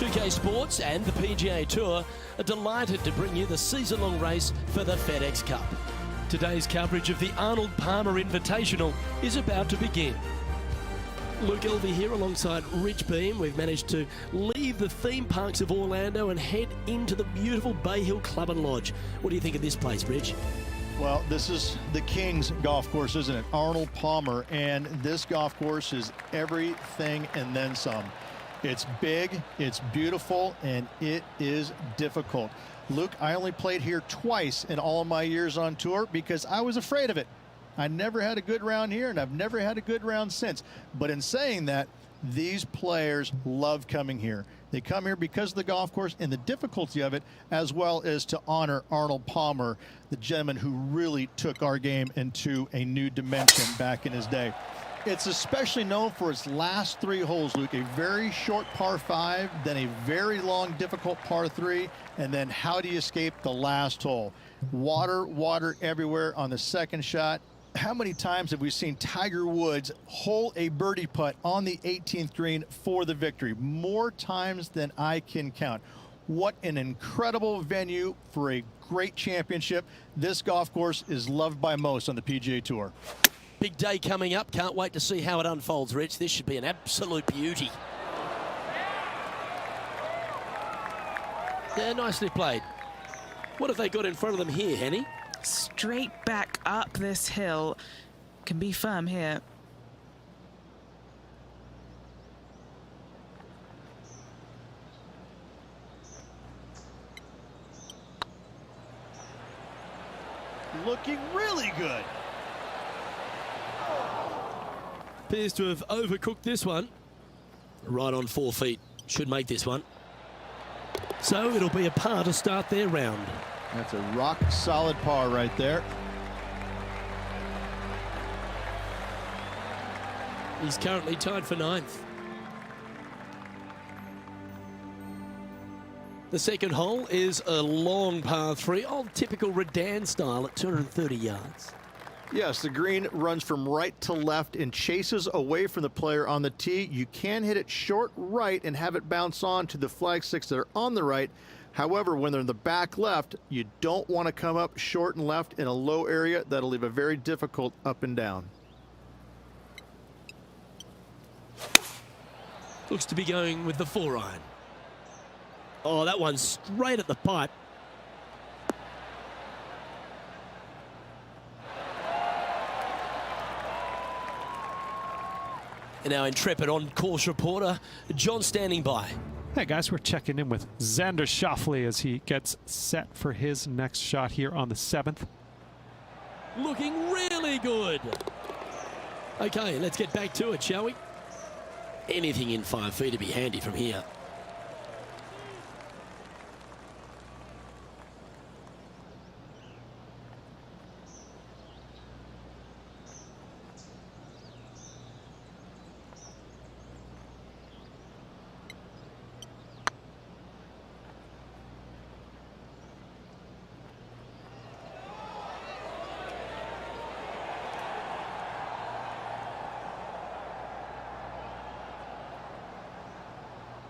2K Sports and the PGA Tour are delighted to bring you the season-long race for the FedEx Cup. Today's coverage of the Arnold Palmer Invitational is about to begin. Luke Elvey here alongside Rich Beam. We've managed to leave the theme parks of Orlando and head into the beautiful Bay Hill Club and Lodge. What do you think of this place, Rich? Well, this is the King's golf course, isn't it? Arnold Palmer, and this golf course is everything and then some. It's big, it's beautiful, and it is difficult. Luke, I only played here twice in all of my years on tour because I was afraid of it. I never had a good round here, and I've never had a good round since. But in saying that, these players love coming here. They come here because of the golf course and the difficulty of it, as well as to honor Arnold Palmer, the gentleman who really took our game into a new dimension back in his day. It's especially known for its last 3 holes, Luke. A very short par 5, then a very long, difficult par 3, and then how do you escape the last hole? Water, water everywhere on the second shot. How many times have we seen Tiger Woods hole a birdie putt on the 18th green for the victory? More times than I can count. What an incredible venue for a great championship. This golf course is loved by most on the PGA Tour. Big day coming up. Can't wait to see how it unfolds, Rich. This should be an absolute beauty. Yeah, nicely played. What have they got in front of them here, Henny? Straight back up this hill. Can be firm here. Looking really good. Appears to have overcooked this one. Right on 4 feet. Should make this one. So it'll be a par to start their round. That's a rock solid par right there. He's currently tied for 9th. The second hole is a long par 3, old typical Redan style at 230 yards. Yes, the green runs from right to left and chases away from the player on the tee. You can hit it short right and have it bounce on to the flag sticks that are on the right. However, when they're in the back left, you don't want to come up short and left in a low area. That'll leave a very difficult up and down. Looks to be going with the 4-iron. Oh, that one's straight at the pipe. And our intrepid on-course reporter, John, standing by. Hey guys, we're checking in with Xander Schauffele as he gets set for his next shot here on the 7th. Looking really good. Okay, let's get back to it, shall we? Anything in 5 feet to be handy from here.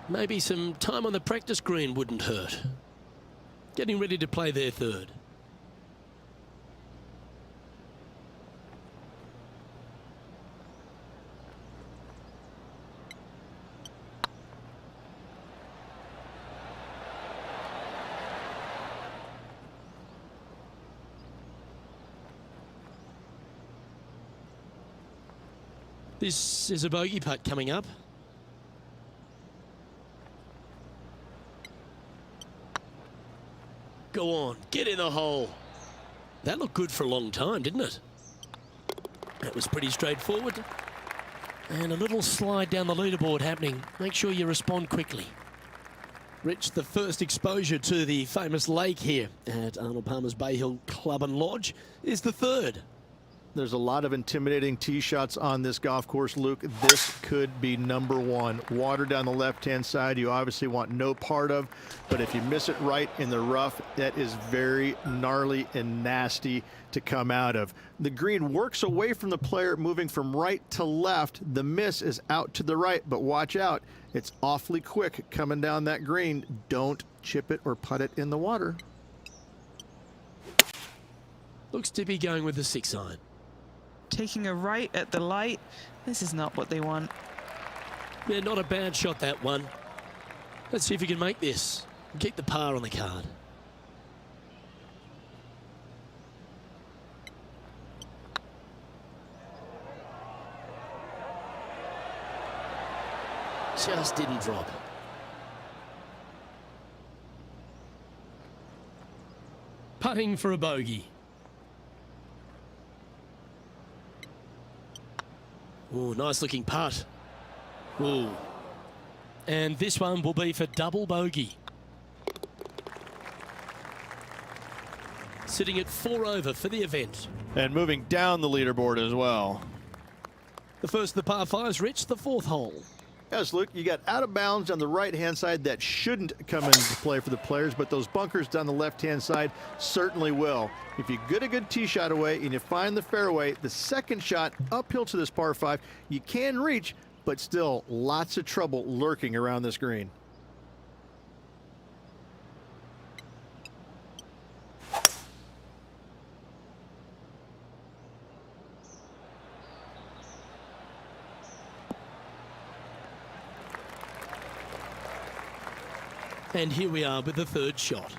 Maybe some time on the practice green wouldn't hurt. Getting ready to play their third. This is a bogey putt coming up. Go on, get in the hole. That looked good for a long time, didn't it? That was pretty straightforward. And a little slide down the leaderboard happening. Make sure you respond quickly. Rich, the first exposure to the famous lake here at Arnold Palmer's Bay Hill Club and Lodge is the third. There's a lot of intimidating tee shots on this golf course, Luke. This could be number one. Water down the left-hand side, you obviously want no part of, but if you miss it right in the rough, that is very gnarly and nasty to come out of. The green works away from the player, moving from right to left. The miss is out to the right, but watch out. It's awfully quick coming down that green. Don't chip it or putt it in the water. Looks to be going with the 6-iron. Taking a right at the light. This is not what they want. Yeah, not a bad shot, that one. Let's see if you can make this. Keep the par on the card. Just didn't drop. Putting for a bogey. Ooh, nice looking putt. Ooh. And this one will be for double bogey. Sitting at 4 over for the event. And moving down the leaderboard as well. The first of the par 5s, Rich, the 4th hole. Yes, Luke, you got out of bounds on the right-hand side that shouldn't come into play for the players, but those bunkers down the left-hand side certainly will. If you get a good tee shot away and you find the fairway, the second shot uphill to this par 5, you can reach, but still lots of trouble lurking around this green. And here we are with the 3rd shot.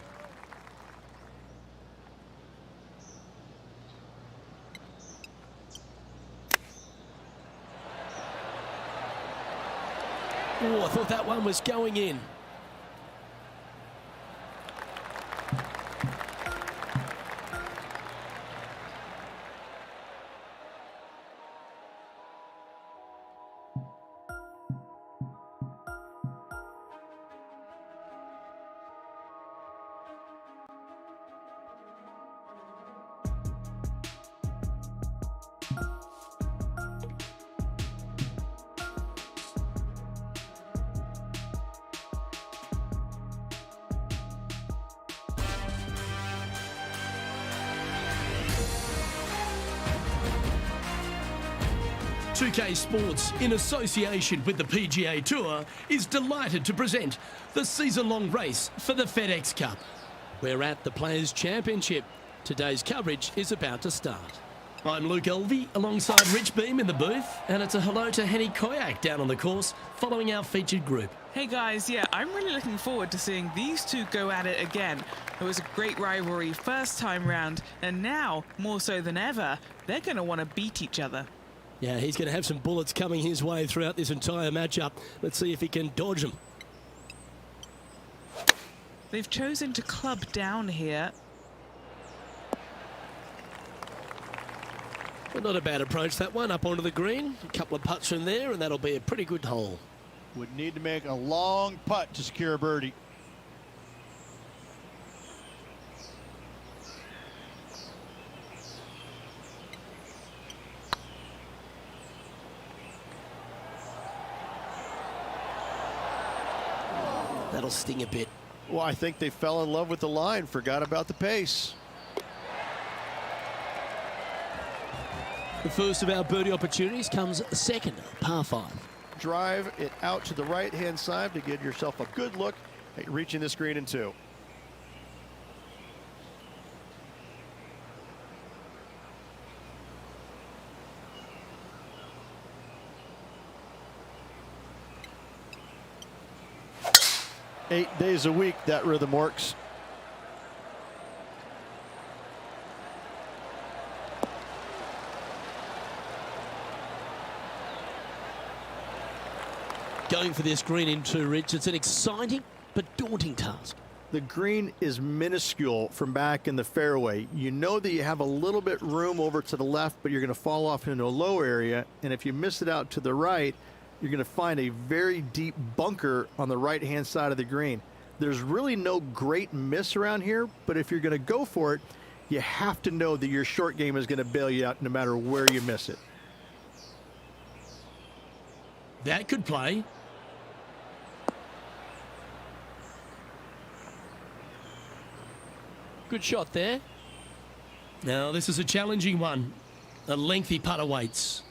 Oh, I thought that one was going in. UK Sports, in association with the PGA Tour, is delighted to present the season-long race for the FedEx Cup. We're at the Players' Championship. Today's coverage is about to start. I'm Luke Elvey, alongside Rich Beam in the booth, and it's a hello to Henny Koyak down on the course, following our featured group. Hey guys, yeah, I'm really looking forward to seeing these two go at it again. It was a great rivalry first time round, and now, more so than ever, they're going to want to beat each other. Yeah, he's going to have some bullets coming his way throughout this entire matchup. Let's see if he can dodge them. They've chosen to club down here. Well, not a bad approach, that one, up onto the green. A couple of putts from there, and that'll be a pretty good hole. Would need to make a long putt to secure a birdie. That'll sting a bit. Well, I think they fell in love with the line, forgot about the pace. The first of our birdie opportunities comes second, par 5. Drive it out to the right-hand side to get yourself a good look at reaching this green in 2. Eight days a week, that rhythm works. Going for this green in 2, Rich. It's an exciting but daunting task. The green is minuscule from back in the fairway. You know that you have a little bit room over to the left, but you're going to fall off into a low area. And if you miss it out to the right, you're going to find a very deep bunker on the right-hand side of the green. There's really no great miss around here, but if you're going to go for it, you have to know that your short game is going to bail you out no matter where you miss it. That could play. Good shot there. Now, this is a challenging one. A lengthy putt awaits.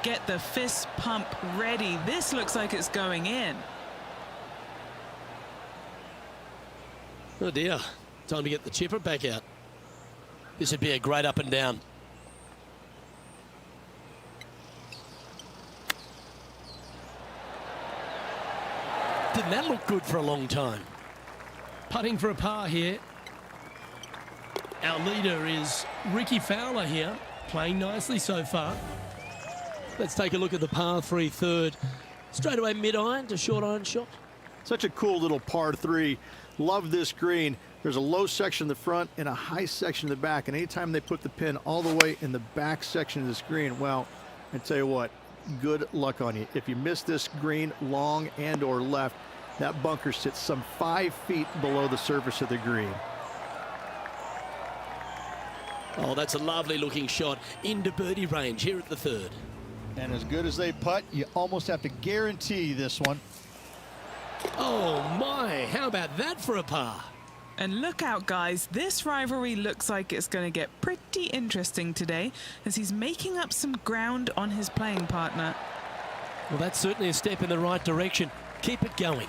Get the fist pump ready. This looks like it's going in. Oh dear, time to get the chipper back out. This would be a great up and down. Didn't that look good for a long time? Putting for a par here. Our leader is Ricky Fowler here, playing nicely so far. Let's take a look at the par 3 third. Straight away mid-iron to short iron shot. Such a cool little par 3. Love this green. There's a low section in the front and a high section in the back. And anytime they put the pin all the way in the back section of this green, well, I tell you what, good luck on you. If you miss this green long and or left, that bunker sits some 5 feet below the surface of the green. Oh, that's a lovely looking shot into birdie range here at the third. And as good as they putt, you almost have to guarantee this one. Oh my, how about that for a par? And look out, guys. This rivalry looks like it's going to get pretty interesting today as he's making up some ground on his playing partner. Well, that's certainly a step in the right direction. Keep it going.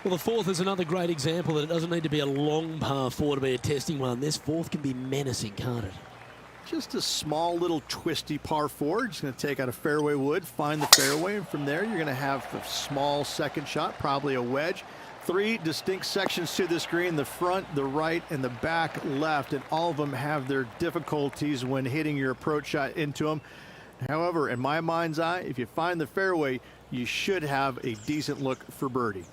Well, the fourth is another great example that it doesn't need to be a long par 4 to be a testing one. This fourth can be menacing, can't it? Just a small little twisty par 4. Just going to take out a fairway wood, find the fairway, and from there you're going to have a small second shot, probably a wedge. 3 distinct sections to this green, the front, the right, and the back left, and all of them have their difficulties when hitting your approach shot into them. However, in my mind's eye, if you find the fairway, you should have a decent look for birdie.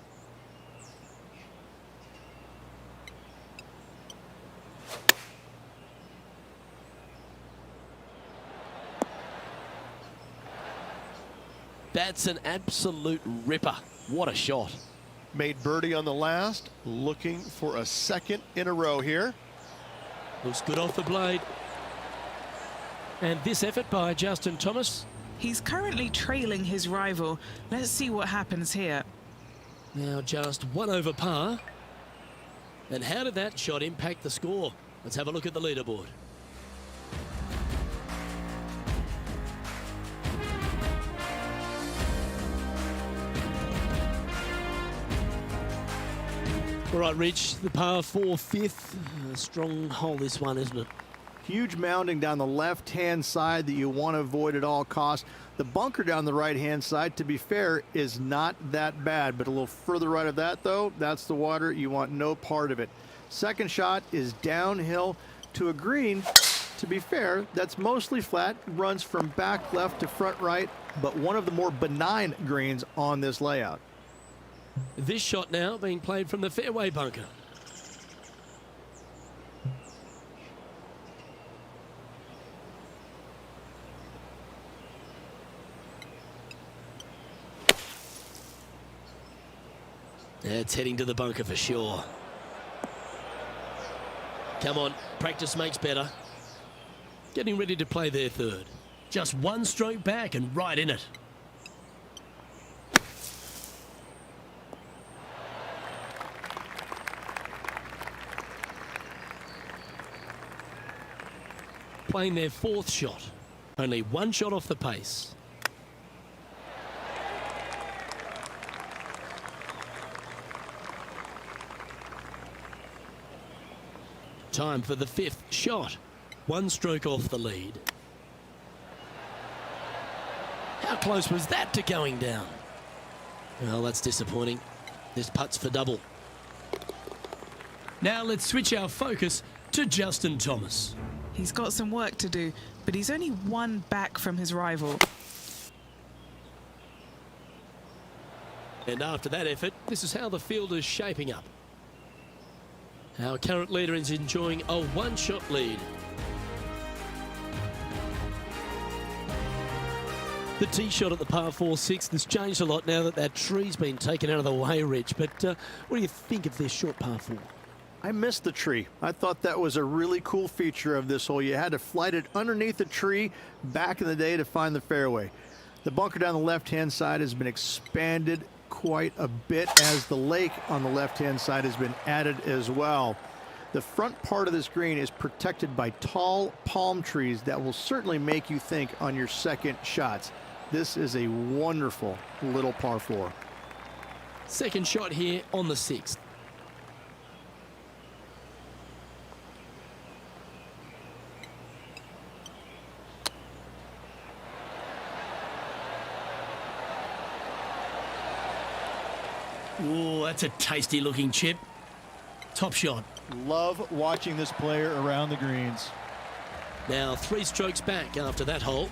That's an absolute ripper. What a shot. Made birdie on the last, looking for a second in a row here. Looks good off the blade. And this effort by Justin Thomas. He's currently trailing his rival. Let's see what happens here. Now just 1 over par. And how did that shot impact the score? Let's have a look at the leaderboard. All right, Rich, the par 4 fifth. A strong hole, this one, isn't it? Huge mounding down the left-hand side that you want to avoid at all costs. The bunker down the right-hand side, to be fair, is not that bad, but a little further right of that, though, that's the water. You want no part of it. Second shot is downhill to a green. To be fair, that's mostly flat, runs from back left to front right, but one of the more benign greens on this layout. This shot now being played from the fairway bunker. It's heading to the bunker for sure. Come on, practice makes better. Getting ready to play their third. Just one stroke back and right in it. Playing their fourth shot. Only one shot off the pace. Time for the fifth shot. One stroke off the lead. How close was that to going down? Well, that's disappointing. This putt's for double. Now let's switch our focus to Justin Thomas. He's got some work to do, but he's only one back from his rival. And after that effort, this is how the field is shaping up. Our current leader is enjoying a one-shot lead. The tee shot at the par 4-6 has changed a lot now that that tree's been taken out of the way, Rich. But what do you think of this short par 4? I missed the tree. I thought that was a really cool feature of this hole. You had to flight it underneath the tree back in the day to find the fairway. The bunker down the left-hand side has been expanded quite a bit as the lake on the left-hand side has been added as well. The front part of this green is protected by tall palm trees that will certainly make you think on your second shots. This is a wonderful little par 4. Second shot here on the 6th. Ooh, that's a tasty looking chip. Top shot. Love watching this player around the greens. Now 3 strokes back after that hole.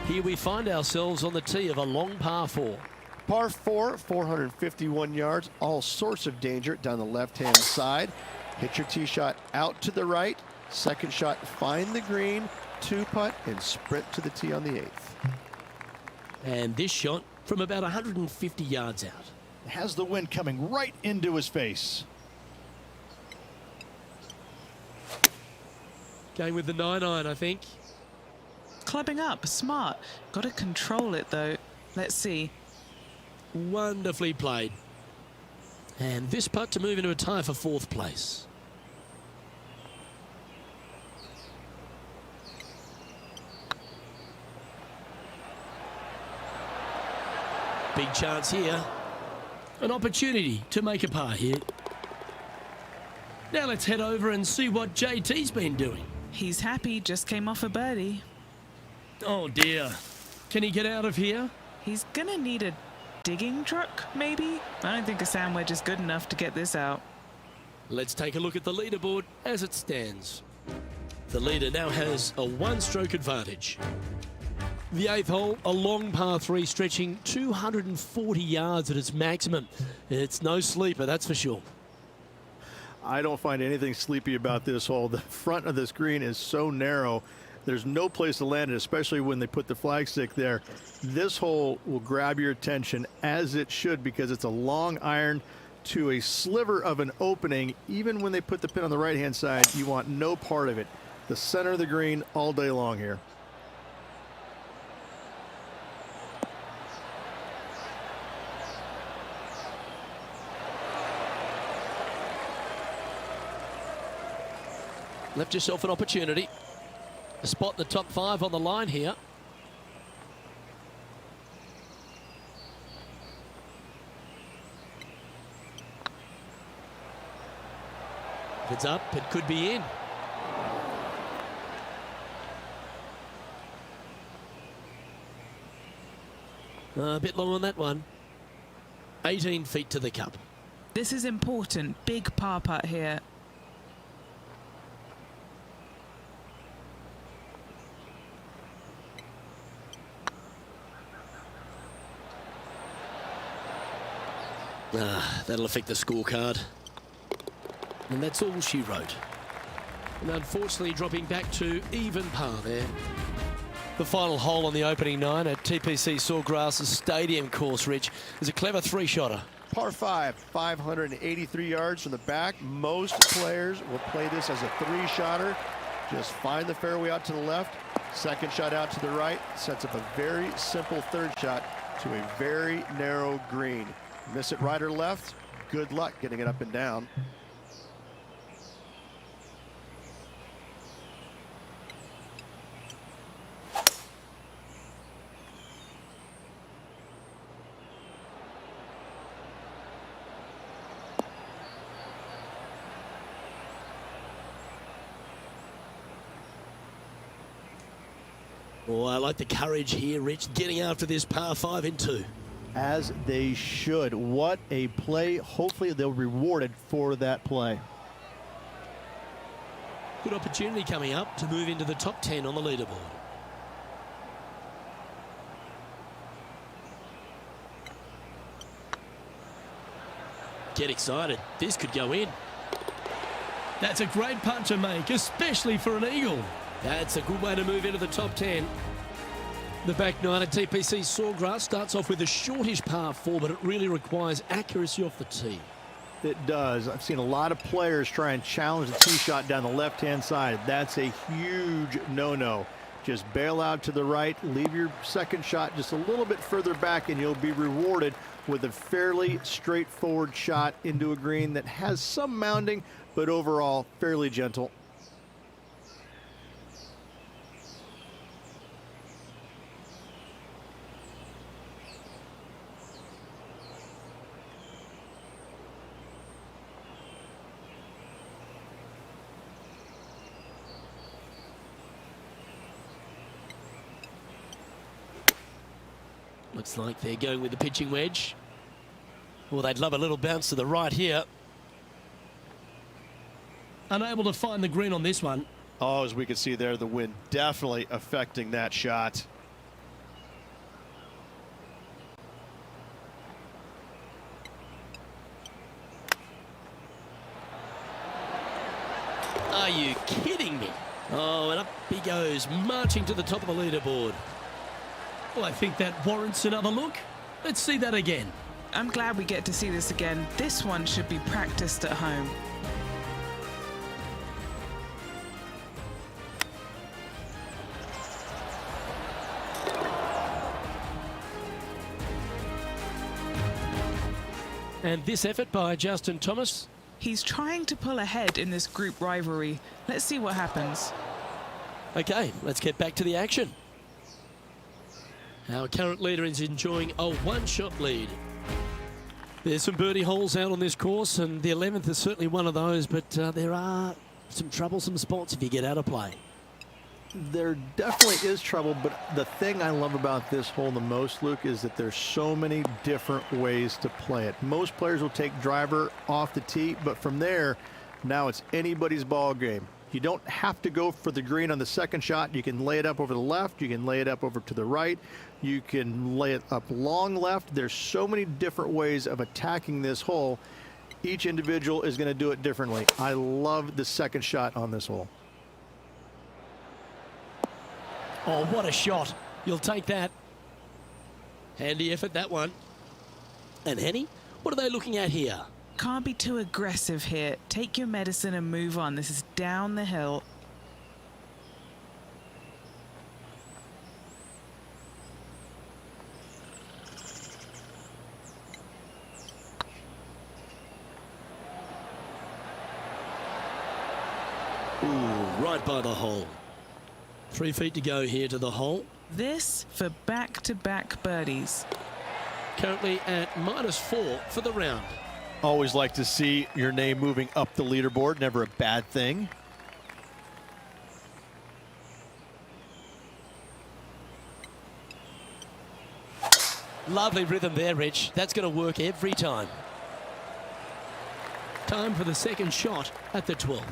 Here we find ourselves on the tee of a long par 4. Par 4, 451 yards, all sorts of danger down the left-hand side. Hit your tee shot out to the right. Second shot, find the green, 2-putt, and sprint to the tee on the 8th. And this shot from about 150 yards out. Has the wind coming right into his face. Going with the 9-iron, I think. Clubbing up, smart. Got to control it though. Let's see. Wonderfully played. And this putt to move into a tie for 4th place. Big chance here. An opportunity to make a par here. Now let's head over and see what JT's been doing. He's happy, just came off a birdie. Oh dear. Can he get out of here? He's gonna need a digging truck, maybe? I don't think a sand wedge is good enough to get this out. Let's take a look at the leaderboard as it stands. The leader now has a 1-stroke advantage. The 8th hole, a long par 3 stretching 240 yards at its maximum. It's no sleeper, that's for sure. I don't find anything sleepy about this hole. The front of this green is so narrow. There's no place to land it, especially when they put the flagstick there. This hole will grab your attention, as it should, because it's a long iron to a sliver of an opening. Even when they put the pin on the right-hand side, you want no part of it. The center of the green all day long here. Left yourself an opportunity. A spot in the top 5 on the line here. Heads up, it could be in. A bit long on that one. 18 feet to the cup. This is important. Big par putt here. That'll affect the scorecard. And that's all she wrote. And unfortunately dropping back to even par there. The final hole on the opening 9 at TPC Sawgrass's Stadium course, Rich, is a clever 3-shotter. Par 5, 583 yards from the back. Most players will play this as a 3-shotter. Just find the fairway out to the left, second shot out to the right, sets up a very simple third shot to a very narrow green. Miss it right or left, good luck getting it up and down. Oh, I like the courage here, Rich, getting after this par 5 in 2. As they should. What a play. Hopefully they'll be rewarded for that play. Good opportunity coming up to move into the top 10 on the leaderboard. Get excited. This could go in. That's a great putt to make, especially for an eagle. That's a good way to move into the top 10. The back 9 at TPC Sawgrass starts off with a shortish par 4, but it really requires accuracy off the tee. It does. I've seen a lot of players try and challenge the tee shot down the left-hand side. That's a huge no-no. Just bail out to the right, leave your second shot just a little bit further back, and you'll be rewarded with a fairly straightforward shot into a green that has some mounding, but overall fairly gentle. Looks like they're going with the pitching wedge. Well, they'd love a little bounce to the right here. Unable to find the green on this one. Oh, as we can see there, the wind definitely affecting that shot. Are you kidding me? Oh, and up he goes, marching to the top of the leaderboard. Well, I think that warrants another look. Let's see that again. I'm glad we get to see this again. This one should be practiced at home. And this effort by Justin Thomas. He's trying to pull ahead in this group rivalry. Let's see what happens. Okay, let's get back to the action. Our current leader is enjoying a one-shot lead. There's some birdie holes out on this course, and the 11th is certainly one of those, but there are some troublesome spots if you get out of play. There definitely is trouble, but the thing I love about this hole the most, Luke, is that there's so many different ways to play it. Most players will take driver off the tee, but from there, now it's anybody's ball game. You don't have to go for the green on the second shot. You can lay it up over the left. You can lay it up over to the right. You can lay it up long left. There's so many different ways of attacking this hole. Each individual is going to do it differently. I love the second shot on this hole. Oh, what a shot. You'll take that. Handy effort, that one. And Henny, what are they looking at here? Can't be too aggressive here. Take your medicine and move on. This is down the hill. Ooh, right by the hole. 3 feet to go here to the hole. This for back-to-back birdies. Currently at -4 for the round. Always like to see your name moving up the leaderboard. Never a bad thing. Lovely rhythm there, Rich. That's going to work every time. Time for the second shot at the 12.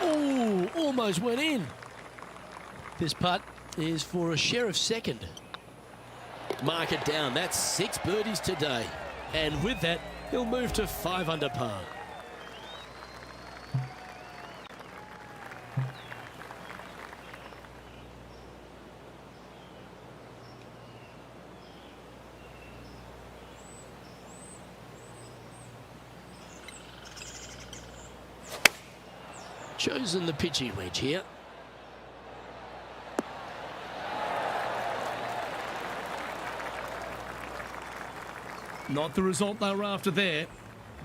Oh, almost went in. This putt is for a share of second. Mark it down. That's 6 birdies today. And with that, he'll move to 5 under par. Chosen the pitchy wedge here. Not the result they were after there.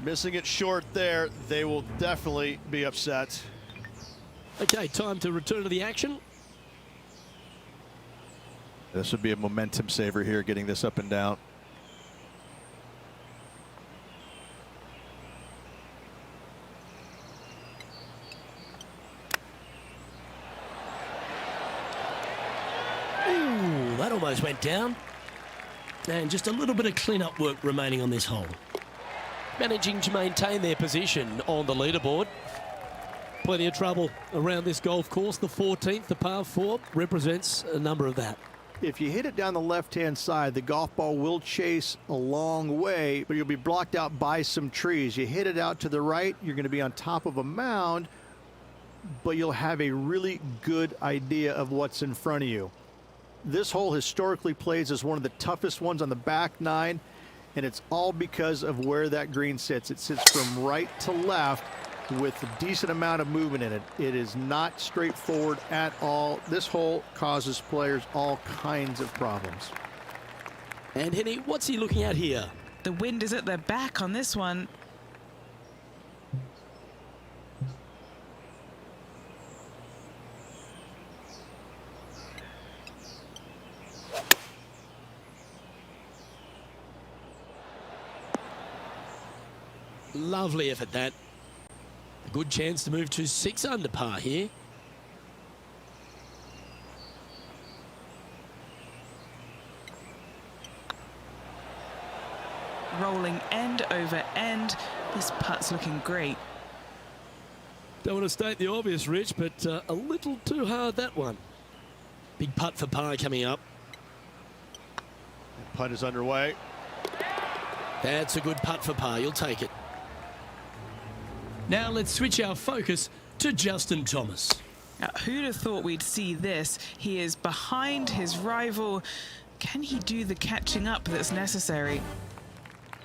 Missing it short there. They will definitely be upset. Okay, time to return to the action. This would be a momentum saver here, getting this up and down. Ooh, that almost went down. And just a little bit of clean-up work remaining on this hole. Managing to maintain their position on the leaderboard. Plenty of trouble around this golf course. The 14th, the par 4, represents a number of that. If you hit it down the left-hand side, the golf ball will chase a long way, but you'll be blocked out by some trees. You hit it out to the right, you're going to be on top of a mound, but you'll have a really good idea of what's in front of you. This hole historically plays as one of the toughest ones on the back 9, and it's all because of where that green sits. It sits from right to left with a decent amount of movement in it. It is not straightforward at all. This hole causes players all kinds of problems. And Henny, what's he looking at here? The wind is at their back on this one. Lovely effort, that. A good chance to move to 6 under par here. Rolling end over end. This putt's looking great. Don't want to state the obvious, Rich, but a little too hard, that one. Big putt for par coming up. Putt is underway. That's a good putt for par. You'll take it. Now let's switch our focus to Justin Thomas. Now, who'd have thought we'd see this? He is behind his rival. Can he do the catching up that's necessary?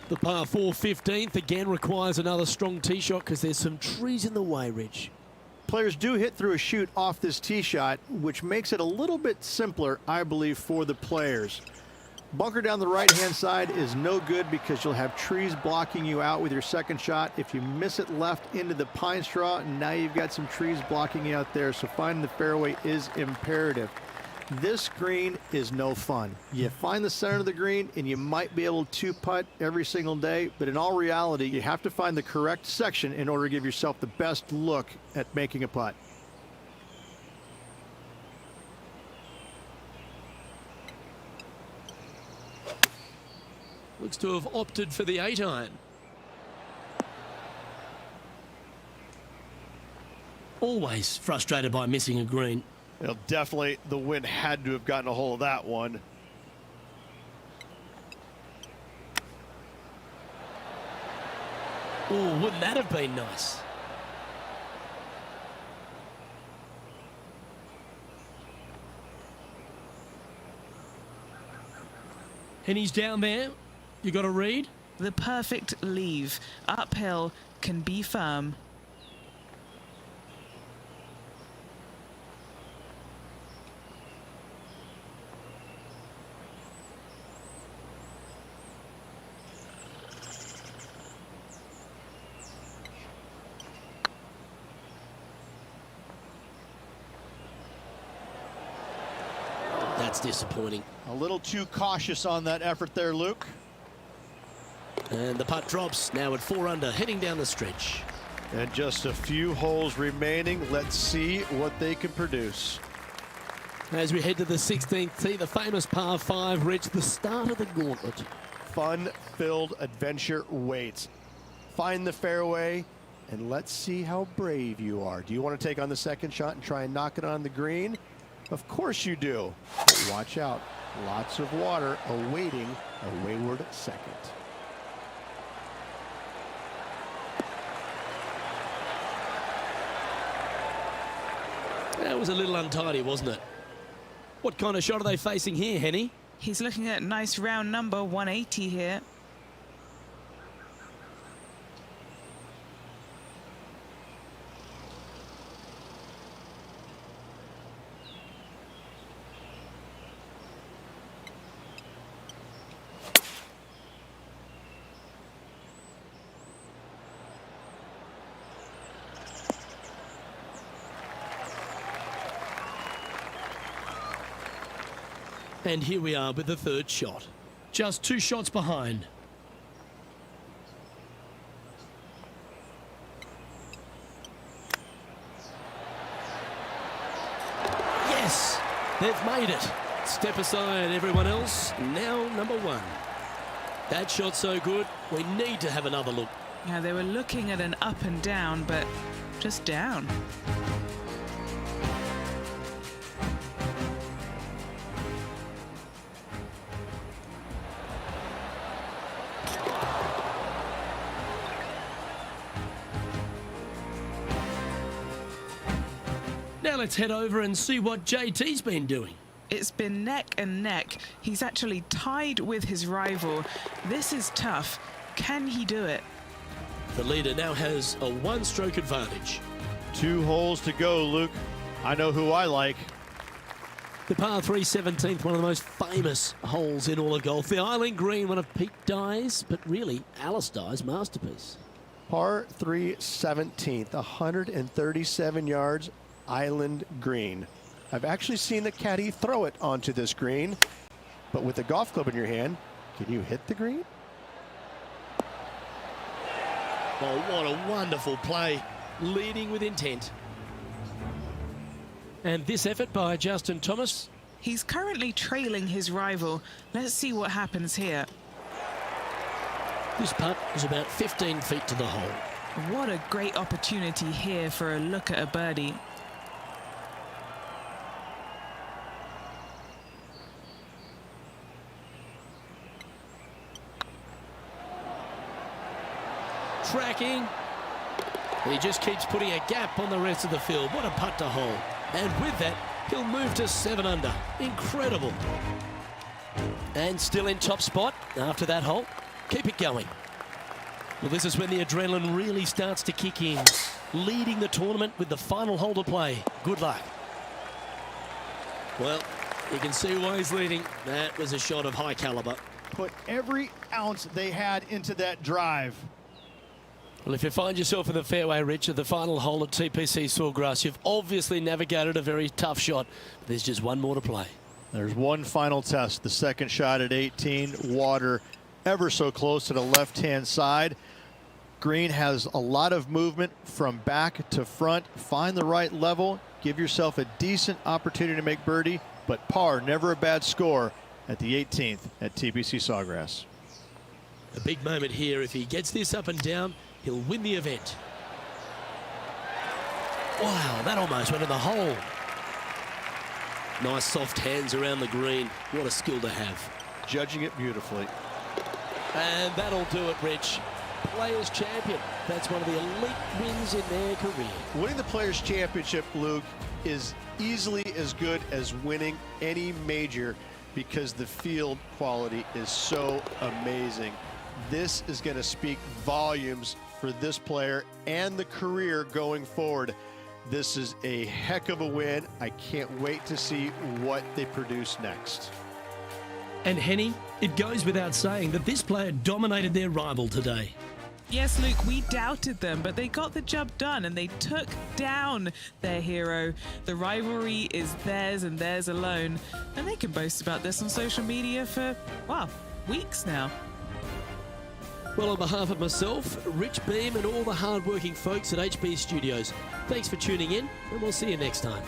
The par 4 15th again requires another strong tee shot because there's some trees in the way, Rich. Players do hit through a chute off this tee shot, which makes it a little bit simpler, I believe, for the players. Bunker down the right-hand side is no good because you'll have trees blocking you out with your second shot. If you miss it left into the pine straw, now you've got some trees blocking you out there, so finding the fairway is imperative. This green is no fun. You find the center of the green and you might be able to putt every single day, but in all reality, you have to find the correct section in order to give yourself the best look at making a putt. Looks to have opted for the 8-iron. Always frustrated by missing a green. Well, definitely the wind had to have gotten a hold of that one. Oh, wouldn't that have been nice? And he's down there. You got to read. The perfect leave. Uphill, can be firm. that's disappointing. A little too cautious on that effort there, Luke. And the putt drops, now at 4 under, heading down the stretch. And just a few holes remaining. Let's see what they can produce. As we head to the 16th tee, the famous par 5 reached the start of the gauntlet. Fun-filled adventure waits. Find the fairway, and let's see how brave you are. Do you want to take on the second shot and try and knock it on the green? Of course you do. But watch out. Lots of water awaiting a wayward second. That was a little untidy, wasn't it? What kind of shot are they facing here, Henny? He's looking at a nice round number, 180 here. And here we are with the third shot. Just 2 shots behind. Yes, they've made it. Step aside, everyone else. Now number 1. That shot so good, we need to have another look. Yeah, they were looking at an up and down, but just down. Now let's head over and see what JT's been doing. It's been neck and neck. He's actually tied with his rival. This is tough. Can he do it? The leader now has a 1-stroke advantage. 2 holes to go, Luke. I know who I like. The par 3 17th, one of the most famous holes in all of golf. The Island Green, one of Pete Dye's, but really Alice Dye's masterpiece. Par 3 17th, 137 yards, Island Green. I've actually seen the caddy throw it onto this green, but with a golf club in your hand, can you hit the green? Oh, what a wonderful play. Leading with intent. And this effort by Justin Thomas. He's currently trailing his rival. Let's see what happens here. This putt is about 15 feet to the hole. What a great opportunity here for a look at a birdie. Tracking. He just keeps putting a gap on the rest of the field. What a putt to hole. And with that, he'll move to 7 under. Incredible. And still in top spot after that hole. Keep it going. Well, this is when the adrenaline really starts to kick in. Leading the tournament with the final hole to play. Good luck. Well, you can see why he's leading. That was a shot of high caliber. Put every ounce they had into that drive. Well, if you find yourself in the fairway, Rich, at the final hole at TPC Sawgrass, you've obviously navigated a very tough shot. There's just one more to play. There's one final test. The second shot at 18. Water ever so close to the left-hand side. Green has a lot of movement from back to front. Find the right level. Give yourself a decent opportunity to make birdie. But par, never a bad score at the 18th at TPC Sawgrass. A big moment here. If he gets this up and down, he'll win the event. Wow, that almost went in the hole. Nice soft hands around the green. What a skill to have. Judging it beautifully. And that'll do it, Rich. Players Champion. That's one of the elite wins in their career. Winning the Players Championship, Luke, is easily as good as winning any major because the field quality is so amazing. This is going to speak volumes for this player and the career going forward. This is a heck of a win. I can't wait to see what they produce next. And Henny, it goes without saying that this player dominated their rival today. Yes, Luke, we doubted them, but they got the job done and they took down their hero. The rivalry is theirs and theirs alone, and they can boast about this on social media for, well, weeks now. Well, on behalf of myself, Rich Beam, and all the hard-working folks at HB Studios, thanks for tuning in, and we'll see you next time.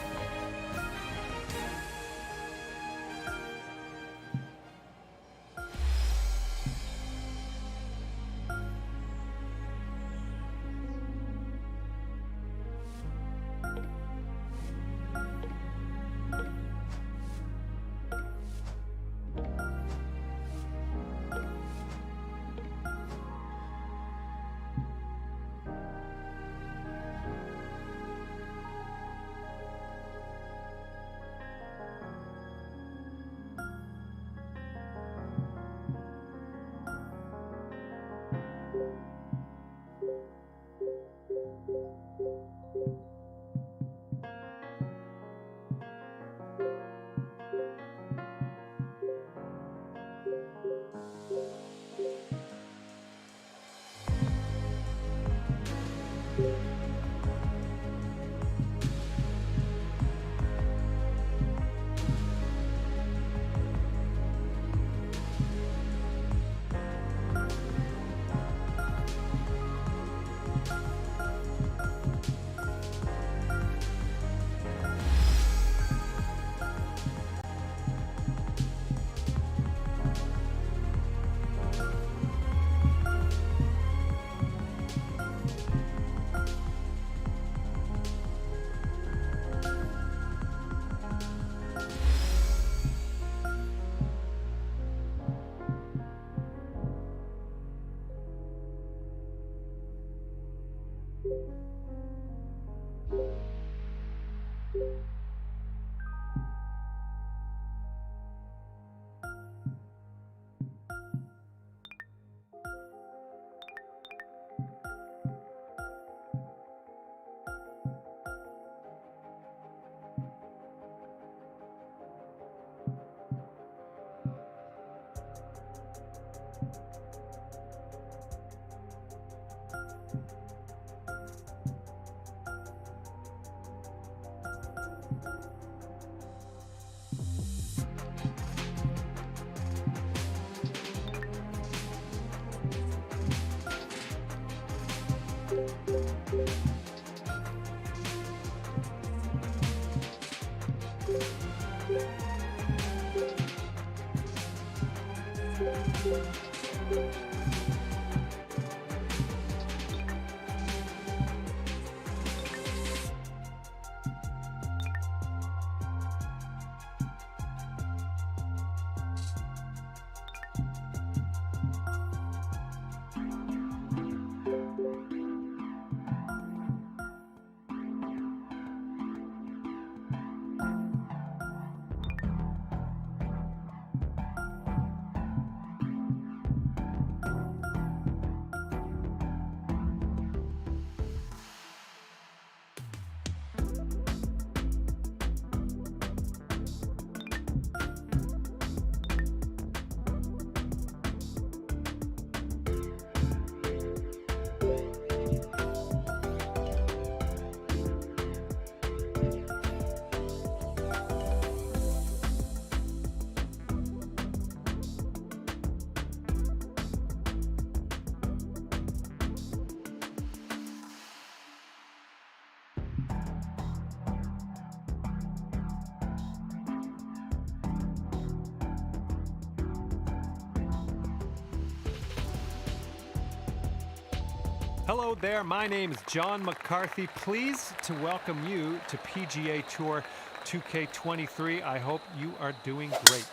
Hello there, my name is John McCarthy. Pleased to welcome you to PGA Tour 2K23. I hope you are doing great.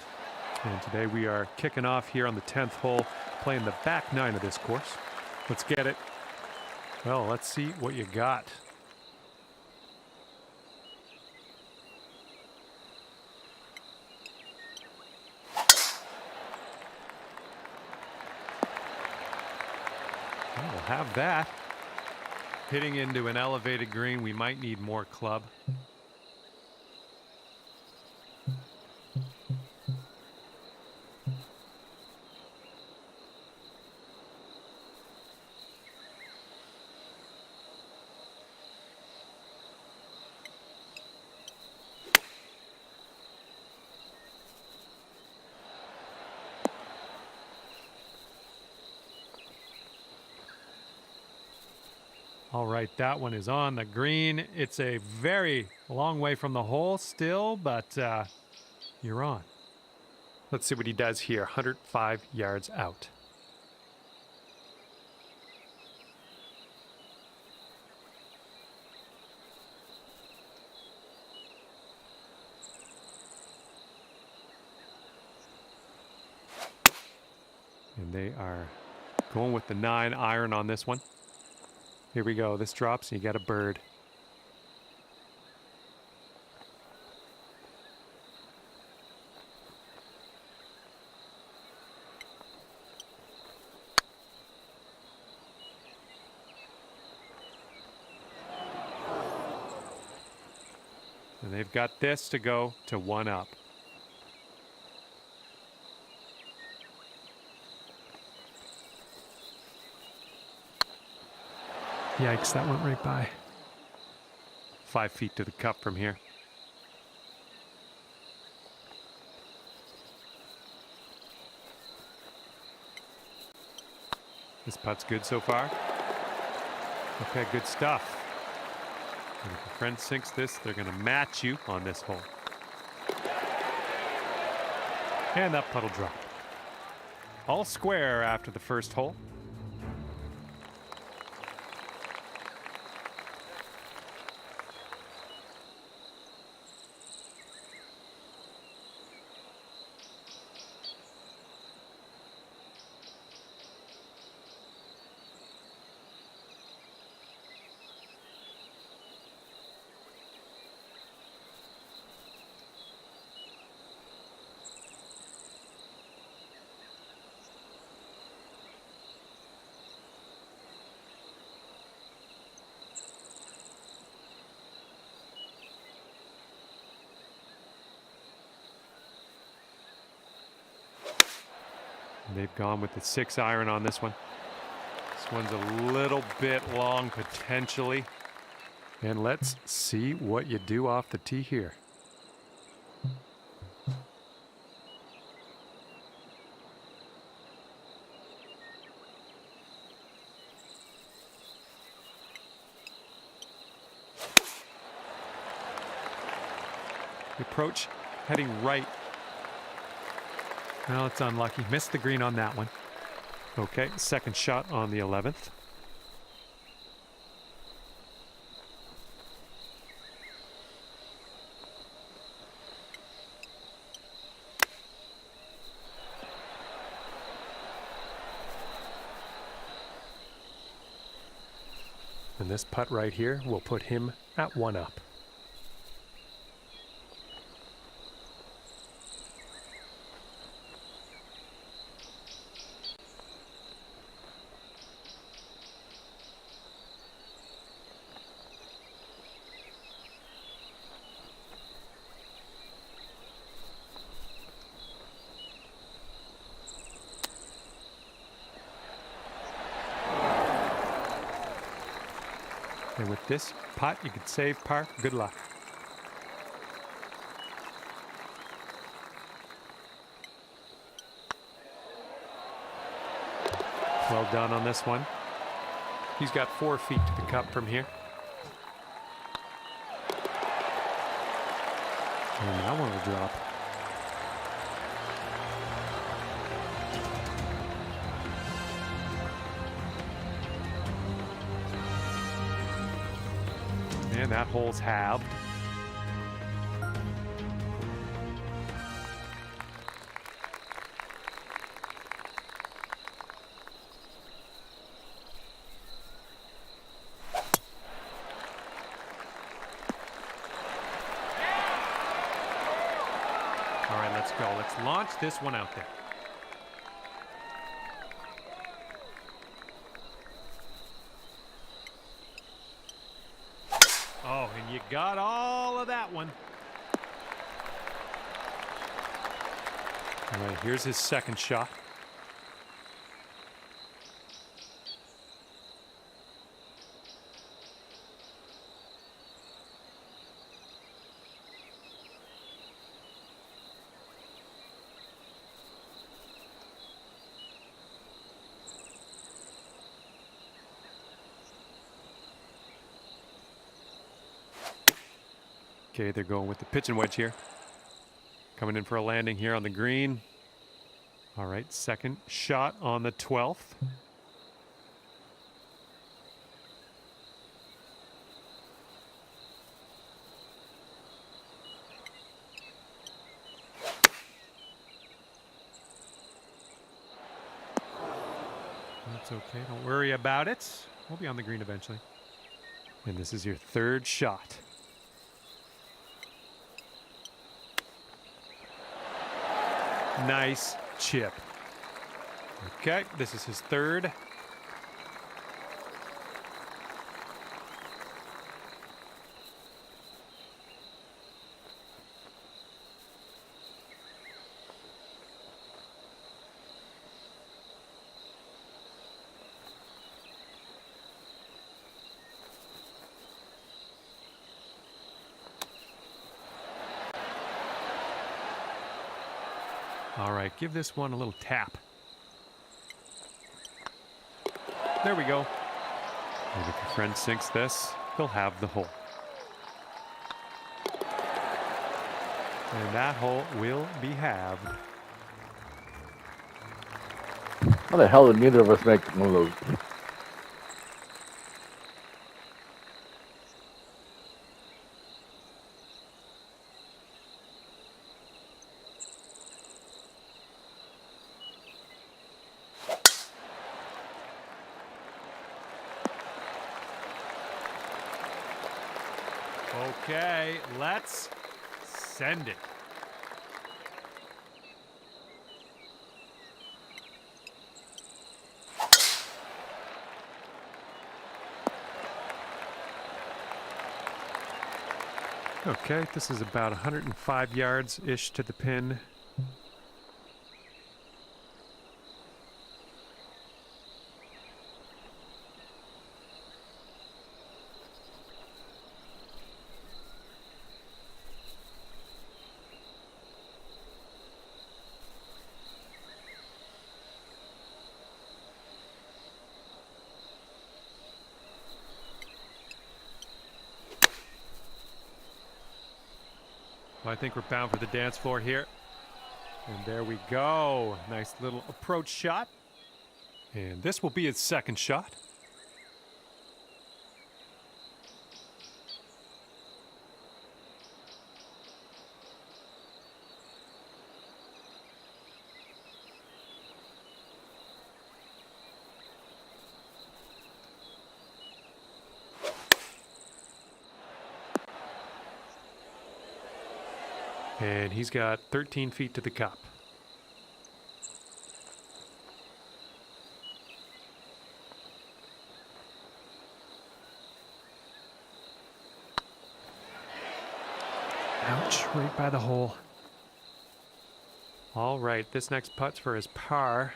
And today we are kicking off here on the 10th hole, playing the back nine of this course. Let's get it. Well, let's see what you got. We'll have that. Hitting into an elevated green, we might need more club. All right, that one is on the green. It's a very long way from the hole still, but you're on. Let's see what he does here, 105 yards out. And they are going with the 9 iron on this one. Here we go. This drops and you got a bird. And they've got this to go to 1 up. Yikes, that went right by. 5 feet to the cup from here. This putt's good so far. Okay, good stuff. And if your friend sinks this, they're going to match you on this hole. And that putt will drop. All square after the first hole. They've gone with the 6 iron on this one. This one's a little bit long potentially. And let's see what you do off the tee here. The approach heading right. Well, it's unlucky. Missed the green on that one. Okay, second shot on the 11th. And this putt right here will put him at 1 up. And with this putt, you could save par. Good luck. Well done on this one. He's got 4 feet to the cup from here. And that one will drop. And that hole's halved. All right, let's go. Let's launch this one out there. Oh, and you got all of that one. All right, here's his second shot. Okay, they're going with the pitching wedge here. Coming in for a landing here on the green. All right, second shot on the 12th. That's okay, don't worry about it. We'll be on the green eventually. And this is your third shot. Nice chip. Okay, this is his third. All right, give this one a little tap. There we go. And if your friend sinks this, he'll have the hole. And that hole will be halved. How the hell did neither of us make one of those? Okay, let's send it. Okay, this is about 105 yards-ish to the pin. I think we're bound for the dance floor here. And there we go. Nice little approach shot. And this will be his second shot. And he's got 13 feet to the cup. Ouch, right by the hole. All right, this next putt's for his par.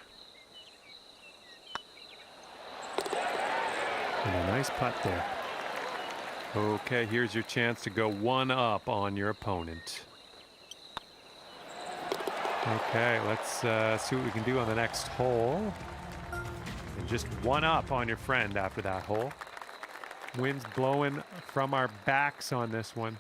And a nice putt there. Okay, here's your chance to go one up on your opponent. Okay, let's see what we can do on the next hole. And just one up on your friend after that hole. Wind's blowing from our backs on this one.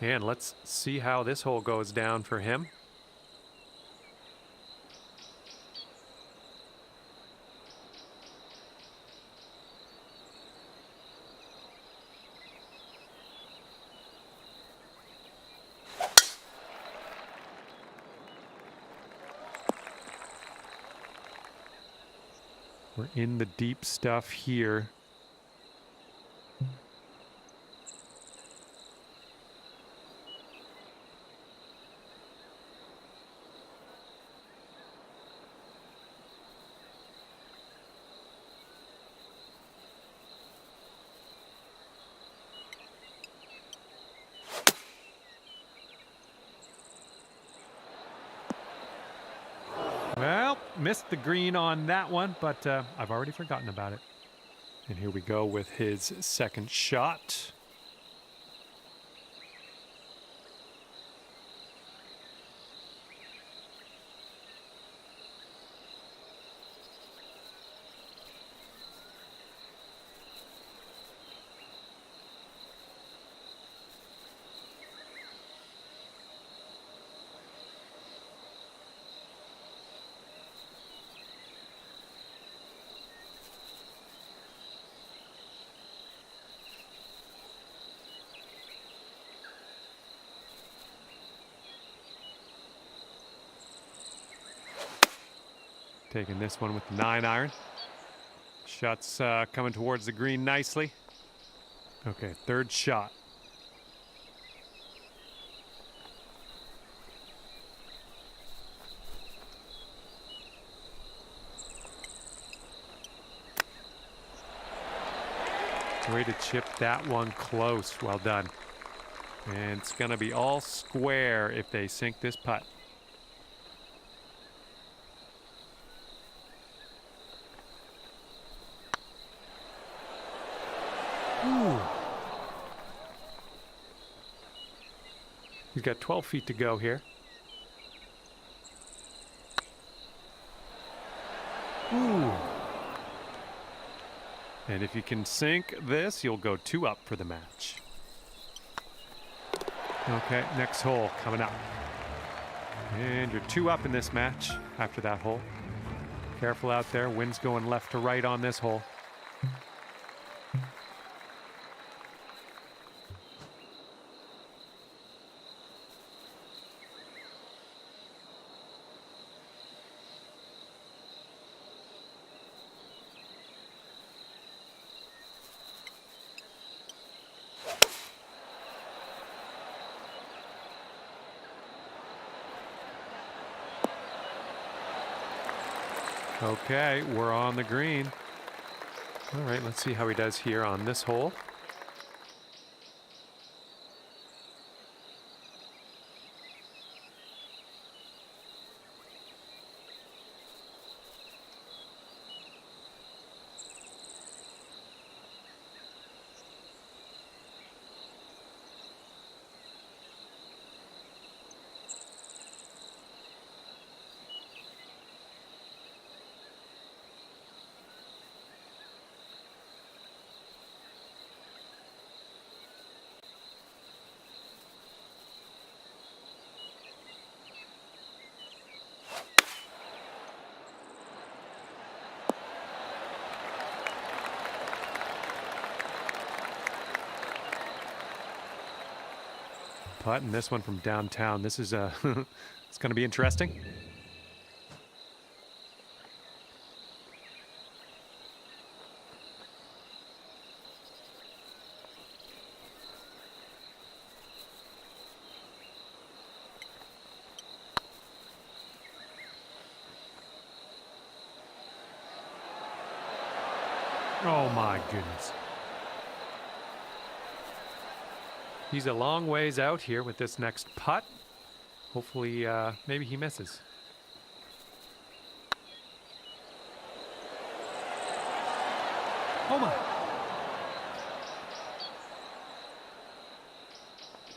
And let's see how this hole goes down for him. We're in the deep stuff here. Well, missed the green on that one, but I've already forgotten about it. And here we go with his second shot. Taking this one with the 9-iron. Shot's coming towards the green nicely. Okay, third shot. Way to chip that one close. Well done. And it's going to be all square if they sink this putt. Ooh. He's got 12 feet to go here. Ooh. And if you can sink this, you'll go 2 up for the match. Okay, next hole coming up. And you're 2 up in this match after that hole. Careful out there, wind's going left to right on this hole. Okay, we're on the green. All right, let's see how he does here on this hole. Putt, and this one from downtown. This is it's going to be interesting. Oh my goodness. He's a long ways out here with this next putt. Hopefully, maybe he misses. Oh my.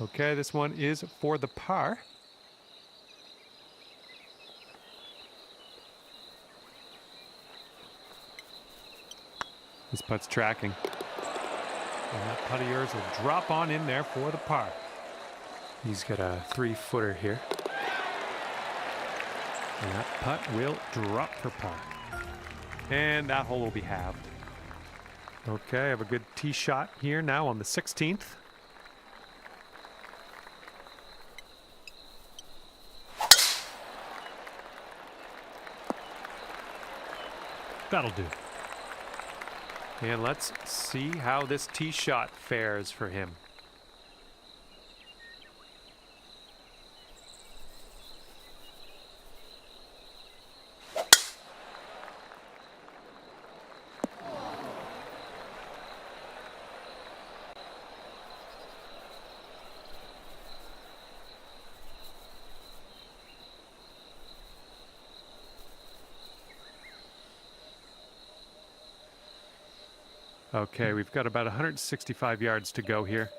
Okay, this one is for the par. This putt's tracking. And that putt of yours will drop on in there for the par. He's got a 3-footer here. And that putt will drop for par. And that hole will be halved. Okay, I have a good tee shot here now on the 16th. That'll do. And let's see how this tee shot fares for him. Okay, we've got about 165 yards to go here.